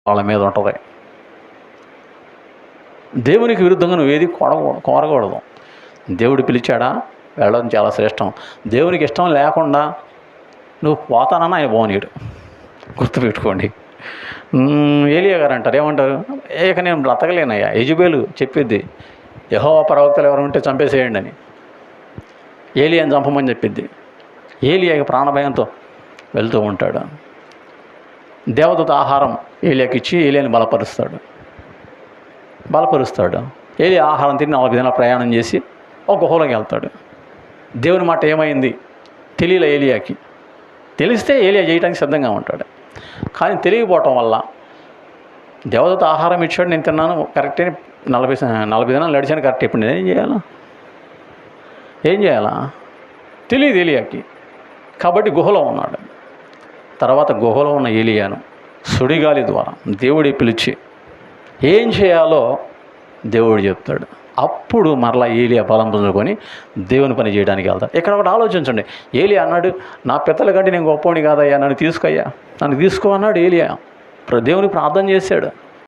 వాళ్ళ మీద ఉంటుంది. దేవునికి విరుద్ధంగా నువ్వు ఏది కోరకూడదు. దేవుడు పిలిచాడా, వెళ్ళడం చాలా శ్రేష్టం. దేవునికి ఇష్టం లేకుండా నువ్వు పోతానన్నా ఆయన పోనీయడు. గుర్తుపెట్టుకోండి. ఏలియా గారు అంటారు, ఏమంటారు, ఇక నేను బ్రతకలేనయ్యా. యెజెబెలు చెప్పిద్ది, యెహోవా ప్రవక్తలు ఎవరు ఉంటే చంపేసేయండి అని. ఏలియాని చంపమని చెప్పిద్ది. ఏలియా ప్రాణభయంతో వెళ్తూ ఉంటాడు. దేవదూత ఆహారం ఏలియాకి ఇచ్చి ఏలియాని బలపరుస్తాడు. ఏలియా ఆహారం తిని 40 దినాలు ప్రయాణం చేసి ఒక గుహలోకి వెళ్తాడు. దేవుని మాట ఏమైంది తెలియలే ఏలియాకి. తెలిస్తే ఏలియా చేయడానికి సిద్ధంగా ఉంటాడు. కానీ తెలియకపోవటం వల్ల దేవదూత ఆహారం ఇచ్చాడు, నేను తిన్నాను కరెక్టే, 40 దినాలు నడిచాను కరెక్ట్. ఇప్పుడు నేనేం చేయాలా తెలియదు ఏలియాకి. కాబట్టి గుహలో ఉన్నాడు. తర్వాత గుహలో ఉన్న ఏలియాను సుడిగాలి ద్వారా దేవుడి పిలిచి ఏం చేయాలో దేవుడు చెప్తాడు. అప్పుడు మరలా ఏలియా బలం పొందుకొని దేవుని పని చేయడానికి వెళ్తాడు. ఇక్కడ ఒకటి ఆలోచించండి. ఏలియా అన్నాడు, నా పితల కంటే నేను గొప్పవాడిని కాదయ్యా, నన్ను తీసుకో అన్నాడు ఏలియా. దేవుని ప్రార్థన చేశాడు.